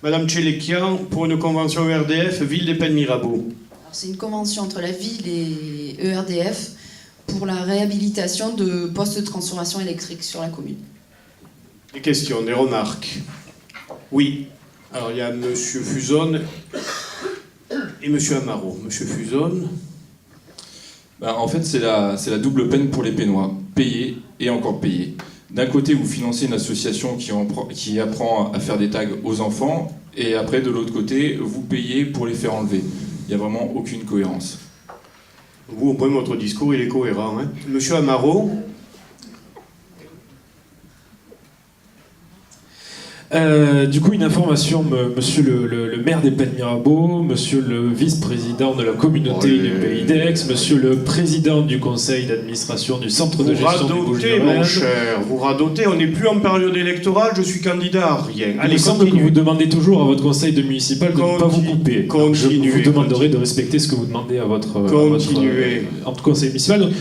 Madame Tchélékian, pour une convention ERDF, Ville des Pennes Mirabeau. C'est une convention entre la ville et ERDF pour la réhabilitation de postes de transformation électrique sur la commune. Des questions, des remarques? Oui. Alors il y a Monsieur Fuzon et Monsieur Amaro. Monsieur Fuzon. En fait, c'est la double peine pour les Pénois. Payer et encore payer. D'un côté, vous financez une association qui apprend à faire des tags aux enfants, et après, de l'autre côté, vous payez pour les faire enlever. Il n'y a vraiment aucune cohérence. Vous, au moins, votre discours, il est cohérent. Hein. Monsieur Amaro. Du coup, une information, monsieur le maire des Pennes Mirabeau, monsieur le vice-président de la communauté du Pays d'Aix, monsieur le président du conseil d'administration du centre de gestion des Bouches-du-Rhône. Mon cher, vous radotez, on n'est plus en période électorale, je suis candidat à rien. Allez, il semble que vous demandez toujours à votre conseil municipal de ne pas vous couper. Je vous demanderai de respecter ce que vous demandez à votre conseil municipal. Donc,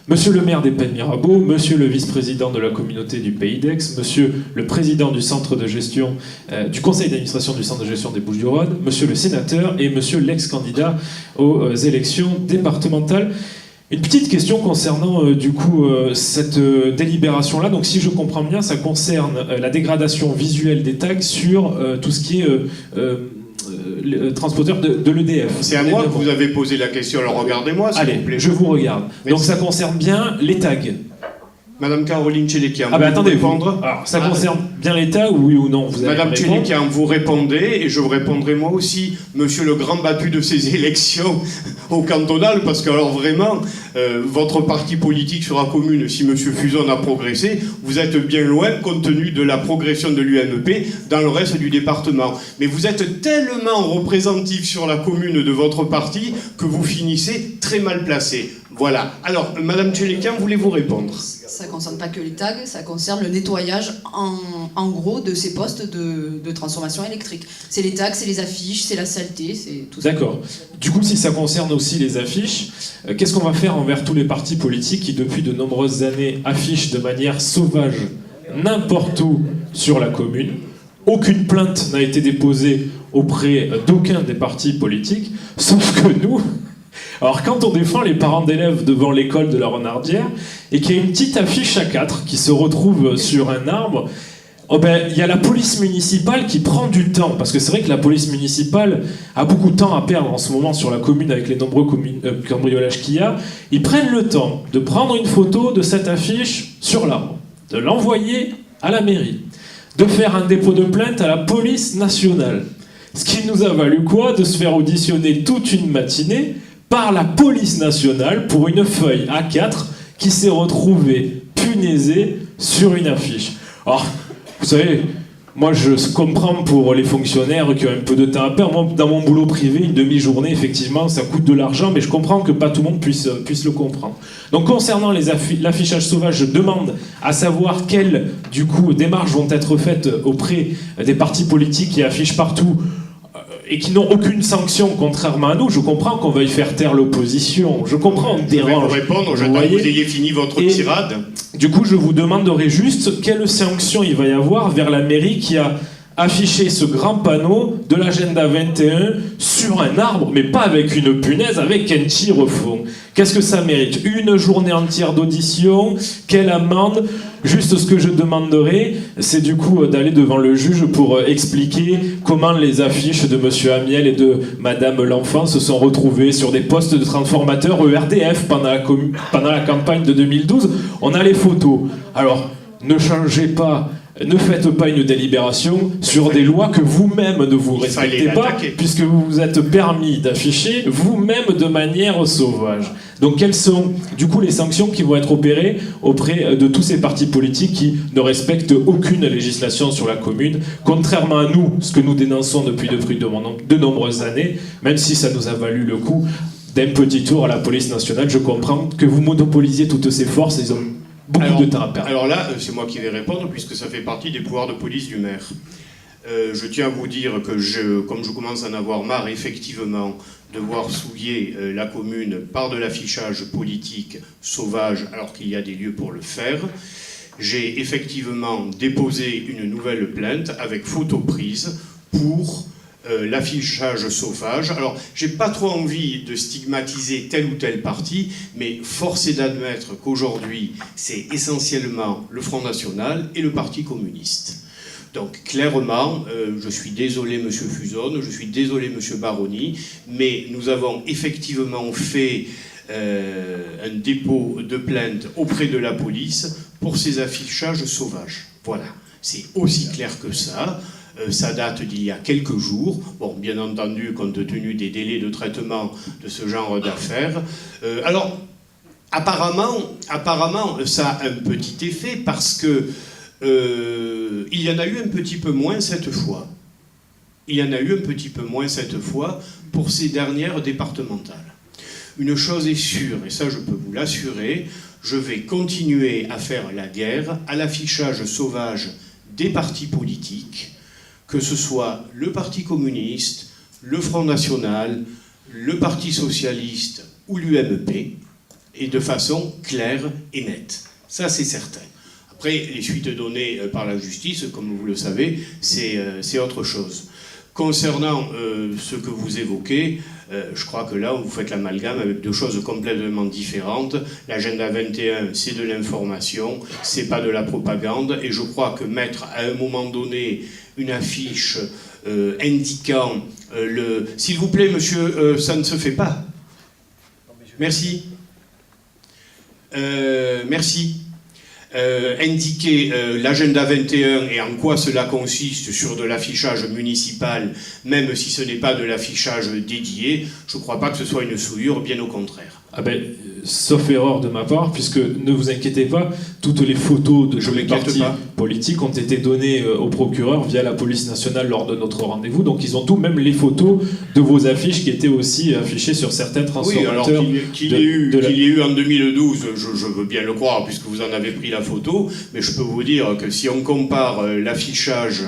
monsieur le maire des Pennes Mirabeau, monsieur le vice-président de la communauté du Pays d'Aix, monsieur le président du centre de gestion, du conseil d'administration du centre de gestion des Bouches-du-Rhône, monsieur le sénateur et monsieur l'ex-candidat aux élections départementales. Une petite question concernant cette délibération-là. Donc si je comprends bien, ça concerne la dégradation visuelle des tags sur tout ce qui est transporteur de l'EDF. C'est à moi que vous avez posé la question, alors regardez-moi s'il vous plaît. Je vous regarde. Donc ça concerne bien les tags. Madame Caroline Tchélékian, attendez, alors, ça concerne bien les tags, oui ou non? Vous allez Madame Tchélékian, vous répondez, et je vous répondrai moi aussi, monsieur le grand battu de ces élections au cantonal, parce que alors vraiment, votre parti politique sur la commune, si monsieur Fuzon a progressé, vous êtes bien loin compte tenu de la progression de l'UMP dans le reste du département. Mais vous êtes tellement représentatif sur la commune de votre parti que vous finissez très mal placé. Voilà. Alors, Madame Tchélékian, voulez-vous répondre? Ça ne concerne pas que les tags, ça concerne le nettoyage en gros de ces postes de transformation électrique. C'est les tags, c'est les affiches, c'est la saleté, c'est tout ça. D'accord. Du coup, si ça concerne aussi les affiches, qu'est-ce qu'on va faire envers tous les partis politiques qui, depuis de nombreuses années, affichent de manière sauvage n'importe où sur la commune? Aucune plainte n'a été déposée auprès d'aucun des partis politiques, sauf que nous... Alors quand on défend les parents d'élèves devant l'école de la Renardière et qu'il y a une petite affiche A4 qui se retrouve sur un arbre, il y a la police municipale qui prend du temps, parce que c'est vrai que la police municipale a beaucoup de temps à perdre en ce moment sur la commune avec les nombreux cambriolages qu'il y a. Ils prennent le temps de prendre une photo de cette affiche sur l'arbre, de l'envoyer à la mairie, de faire un dépôt de plainte à la police nationale. Ce qui nous a valu quoi? De se faire auditionner toute une matinée par la police nationale pour une feuille A4 qui s'est retrouvée punaisée sur une affiche. Alors, vous savez, moi je comprends pour les fonctionnaires qui ont un peu de temps à perdre. Moi, dans mon boulot privé, une demi-journée, effectivement, ça coûte de l'argent, mais je comprends que pas tout le monde puisse le comprendre. Donc, concernant l'affichage sauvage, je demande à savoir quelles, du coup, démarches vont être faites auprès des partis politiques qui affichent partout et qui n'ont aucune sanction, contrairement à nous. Je comprends qu'on veuille faire taire l'opposition. Je comprends, on dérange. Je vais vous répondre, j'attends que vous ayez fini votre tirade. Du coup, je vous demanderai juste quelle sanction il va y avoir vers la mairie qui a affiché ce grand panneau de l'agenda 21 sur un arbre, mais pas avec une punaise, avec un tir au fond. Qu'est-ce que ça mérite? Une journée entière d'audition? Quelle amende? Juste ce que je demanderai, c'est du coup d'aller devant le juge pour expliquer comment les affiches de Monsieur Amiel et de Madame L'Enfant se sont retrouvées sur des postes de transformateurs ERDF pendant la campagne de 2012. On a les photos. Alors, ne changez pas, ne faites pas une délibération sur des lois que vous-même ne vous respectez pas, puisque vous vous êtes permis d'afficher vous-même de manière sauvage. Donc quelles sont du coup les sanctions qui vont être opérées auprès de tous ces partis politiques qui ne respectent aucune législation sur la commune, contrairement à nous, ce que nous dénonçons depuis de nombreuses années, même si ça nous a valu le coup d'un petit tour à la police nationale. Je comprends que vous monopolisiez toutes ces forces, ils ont beaucoup de temps à perdre. Alors là, c'est moi qui vais répondre, puisque ça fait partie des pouvoirs de police du maire. Je tiens à vous dire que comme je commence à en avoir marre, effectivement, de voir souiller la commune par de l'affichage politique sauvage, alors qu'il y a des lieux pour le faire, j'ai effectivement déposé une nouvelle plainte avec photo prise pour l'affichage sauvage. Alors, j'ai pas trop envie de stigmatiser tel ou tel parti, mais force est d'admettre qu'aujourd'hui, c'est essentiellement le Front National et le Parti communiste. Donc, clairement, je suis désolé, Monsieur Fuzon, je suis désolé, Monsieur Baroni, mais nous avons effectivement fait un dépôt de plainte auprès de la police pour ces affichages sauvages. Voilà, c'est aussi clair que ça. Ça date d'il y a quelques jours. Bon, bien entendu, compte tenu des délais de traitement de ce genre d'affaires. Alors, apparemment, ça a un petit effet parce que il y en a eu un petit peu moins cette fois. Il y en a eu un petit peu moins cette fois pour ces dernières départementales. Une chose est sûre, et ça je peux vous l'assurer, je vais continuer à faire la guerre à l'affichage sauvage des partis politiques, que ce soit le Parti communiste, le Front National, le Parti socialiste ou l'UMP, et de façon claire et nette. Ça, c'est certain. Après, les suites données par la justice, comme vous le savez, c'est autre chose. Concernant ce que vous évoquez, je crois que là, vous faites l'amalgame avec deux choses complètement différentes. L'agenda 21, c'est de l'information, c'est pas de la propagande, et je crois que mettre à un moment donné une affiche indiquant le... S'il vous plaît, monsieur, ça ne se fait pas. Merci. Merci. Indiquer l'agenda 21 et en quoi cela consiste sur de l'affichage municipal, même si ce n'est pas de l'affichage dédié, je ne crois pas que ce soit une souillure, bien au contraire. Ah ben, sauf erreur de ma part, puisque ne vous inquiétez pas, toutes les photos de tous les partis politiques ont été données au procureur via la police nationale lors de notre rendez-vous. Donc ils ont tout, même les photos de vos affiches qui étaient aussi affichées sur certains transformateurs. Oui, alors qu'il y ait eu en 2012, je veux bien le croire, puisque vous en avez pris la photo, mais je peux vous dire que si on compare l'affichage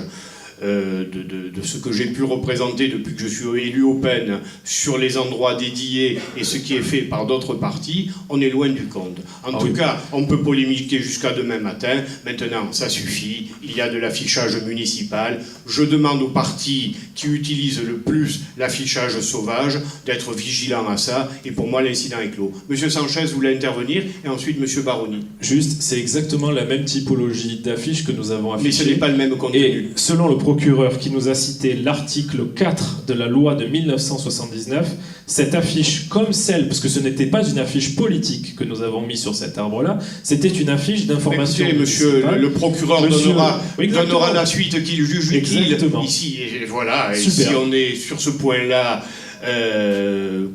de ce que j'ai pu représenter depuis que je suis élu au PEN sur les endroits dédiés et ce qui est fait par d'autres partis, on est loin du compte. En tout cas, on peut polémiquer jusqu'à demain matin. Maintenant, ça suffit. Il y a de l'affichage municipal. Je demande aux partis qui utilisent le plus l'affichage sauvage d'être vigilants à ça. Et pour moi, l'incident est clos. Monsieur Sanchez voulait intervenir et ensuite Monsieur Baroni. Juste, c'est exactement la même typologie d'affiches que nous avons affichées. Mais ce n'est pas le même contenu. Et selon le procureur qui nous a cité l'article 4 de la loi de 1979, cette affiche comme celle, parce que ce n'était pas une affiche politique que nous avons mis sur cet arbre-là, c'était une affiche d'information. Écoutez, monsieur le procureur donnera la suite qu'il juge utile ici. Et voilà, et si on est sur ce point-là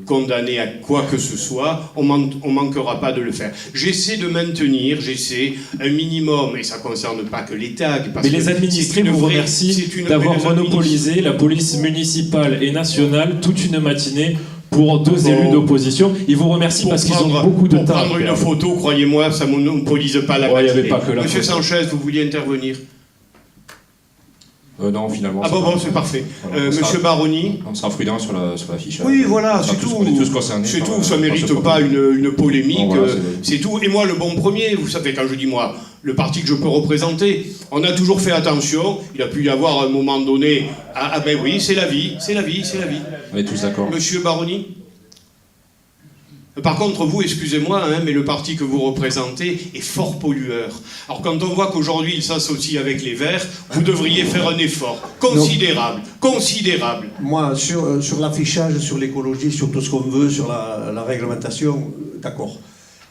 condamné à quoi que ce soit, on manquera pas de le faire. J'essaie de maintenir, un minimum, et ça ne concerne pas que les tags. Mais les administrés vous remercient d'avoir monopolisé la police municipale et nationale toute une matinée pour deux élus d'opposition. Ils vous remercient parce qu'ils ont beaucoup de temps. Pour prendre une photo, croyez-moi, ça ne monopolise pas la matinée. Monsieur Sanchez, vous vouliez intervenir ? Non, finalement. Ah bon, c'est parfait. Monsieur Baroni. On sera prudent sur l'affiche. Oui, voilà, c'est tout. On est tous concernés. C'est tout, ça ne mérite pas une polémique. Bon, voilà, c'est tout. Et moi, le bon premier, vous savez, quand je dis moi, le parti que je peux représenter, on a toujours fait attention. Il a pu y avoir un moment donné. Ah ben oui, c'est la vie, c'est la vie, c'est la vie. On est tous d'accord. Monsieur Baroni. Par contre, vous, excusez-moi, mais le parti que vous représentez est fort pollueur. Alors quand on voit qu'aujourd'hui il s'associe avec les Verts, vous devriez faire un effort considérable, considérable. Moi, sur l'affichage, sur l'écologie, sur tout ce qu'on veut, sur la réglementation, d'accord.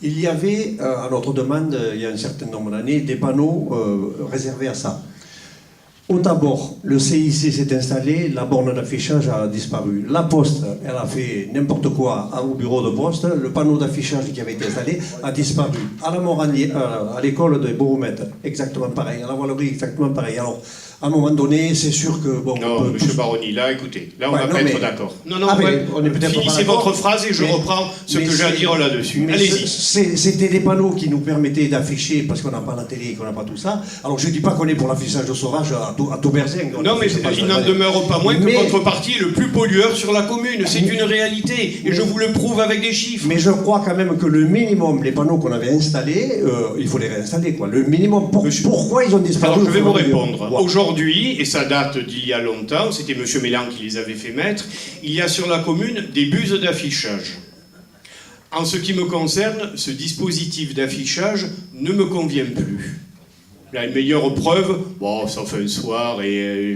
Il y avait, à notre demande, il y a un certain nombre d'années, des panneaux réservés à ça. Au d'abord, le CIC s'est installé, la borne d'affichage a disparu. La Poste, elle a fait n'importe quoi au bureau de poste. Le panneau d'affichage qui avait été installé a disparu. À la Moranier, à l'école de Bouromètre, exactement pareil. À la Voilerie, exactement pareil. Alors, à un moment donné, c'est sûr que... Bon, non, monsieur Baroni, là, écoutez, là, on va pas être d'accord. Non, on est peut-être finissez votre phrase et je reprends ce que j'ai à dire là-dessus. Allez-y. C'était des panneaux qui nous permettaient d'afficher, parce qu'on n'a pas la télé, qu'on n'a pas tout ça. Alors, je ne dis pas qu'on est pour l'affichage de sauvage à tout berzingue. Non, mais il n'en demeure pas moins que votre parti est le plus pollueur sur la commune. C'est une réalité, et je vous le prouve avec des chiffres. Mais je crois quand même que le minimum, les panneaux qu'on avait installés, il faut les réinstaller, quoi. Le minimum, pourquoi ils ont disparu? Alors, je vais vous répondre. Aujourd'hui, Aujourd'hui, et ça date d'il y a longtemps, c'était M. Mélan qui les avait fait mettre, il y a sur la commune des buses d'affichage. En ce qui me concerne, ce dispositif d'affichage ne me convient plus. La meilleure preuve, bon, sauf un soir et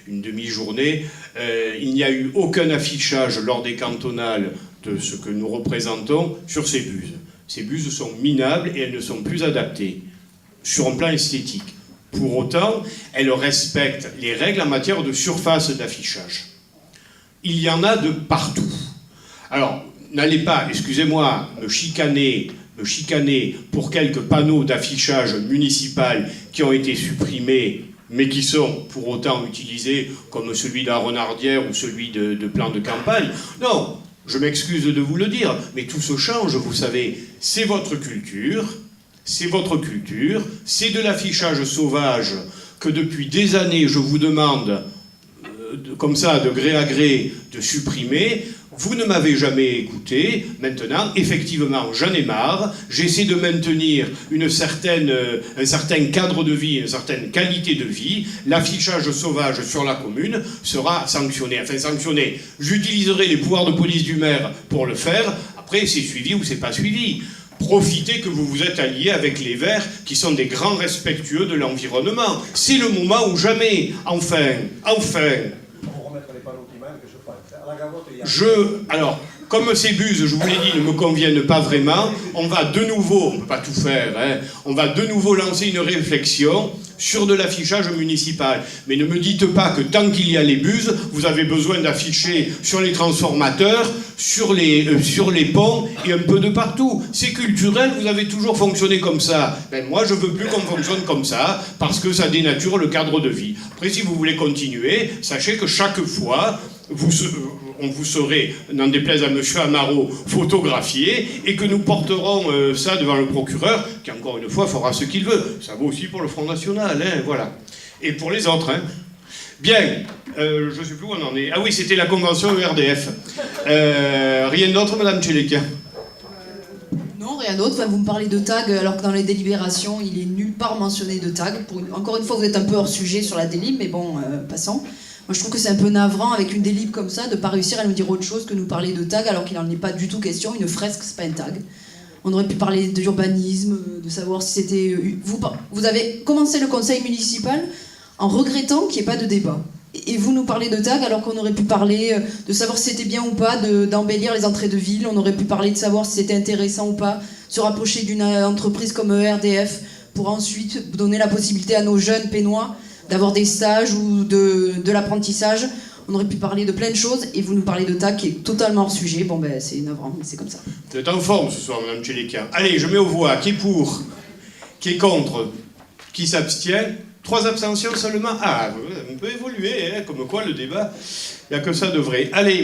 une demi-journée, il n'y a eu aucun affichage lors des cantonales de ce que nous représentons sur ces buses. Ces buses sont minables et elles ne sont plus adaptées sur un plan esthétique. Pour autant, elles respectent les règles en matière de surface d'affichage. Il y en a de partout. Alors, n'allez pas, excusez-moi, me chicaner pour quelques panneaux d'affichage municipal qui ont été supprimés, mais qui sont pour autant utilisés comme celui de la Renardière ou celui de plan de campagne. Non, je m'excuse de vous le dire, mais tout se change, vous savez. C'est votre culture, c'est de l'affichage sauvage que depuis des années je vous demande, comme ça, de gré à gré, de supprimer. Vous ne m'avez jamais écouté. Maintenant, effectivement, j'en ai marre. J'essaie de maintenir un certain cadre de vie, une certaine qualité de vie. L'affichage sauvage sur la commune sera sanctionné. Enfin, sanctionné. J'utiliserai les pouvoirs de police du maire pour le faire. Après, c'est suivi ou c'est pas suivi. Profitez que vous vous êtes alliés avec les Verts, qui sont des grands respectueux de l'environnement. C'est le moment ou jamais. Enfin. Alors, comme ces buses, je vous l'ai dit, ne me conviennent pas vraiment, on va de nouveau, on ne peut pas tout faire, hein, on va de nouveau lancer une réflexion sur de l'affichage municipal. Mais ne me dites pas que tant qu'il y a les buses, vous avez besoin d'afficher sur les transformateurs, sur les ponts et un peu de partout. C'est culturel, vous avez toujours fonctionné comme ça. Ben, moi, je veux plus qu'on fonctionne comme ça, parce que ça dénature le cadre de vie. Après, si vous voulez continuer, sachez que chaque fois, on vous serait, n'en déplaise à M. Amaro, photographié, et que nous porterons ça devant le procureur, qui encore une fois fera ce qu'il veut. Ça vaut aussi pour le Front National, hein, voilà. Et pour les autres, hein. Bien, je ne sais plus où on en est. Ah oui, c'était la convention ERDF. Rien d'autre, Madame Tcheleka? Non, rien d'autre. Enfin, vous me parlez de tag, alors que dans les délibérations, il est nulle part mentionné de tag. Encore une fois, vous êtes un peu hors sujet sur la délib, mais bon, passons. Moi, je trouve que c'est un peu navrant, avec une délib comme ça, de ne pas réussir à nous dire autre chose que nous parler de tag, alors qu'il n'en est pas du tout question. Une fresque, c'est pas un tag. On aurait pu parler d'urbanisme, de savoir si c'était... Vous avez commencé le conseil municipal en regrettant qu'il n'y ait pas de débat. Et vous nous parlez de tag, alors qu'on aurait pu parler de savoir si c'était bien ou pas d'embellir les entrées de ville. On aurait pu parler de savoir si c'était intéressant ou pas, se rapprocher d'une entreprise comme ERDF, pour ensuite donner la possibilité à nos jeunes pénois d'avoir des stages ou de l'apprentissage. On aurait pu parler de plein de choses, et vous nous parlez de tag qui est totalement hors sujet. Bon ben c'est navrant, c'est comme ça. Vous êtes en forme ce soir, Mme Tcheleka. Allez, je mets aux voix. Qui est pour? Qui est contre? Qui s'abstient? 3 abstentions seulement? Ah, on peut évoluer, hein, comme quoi le débat, il n'y a que ça de vrai. Allez.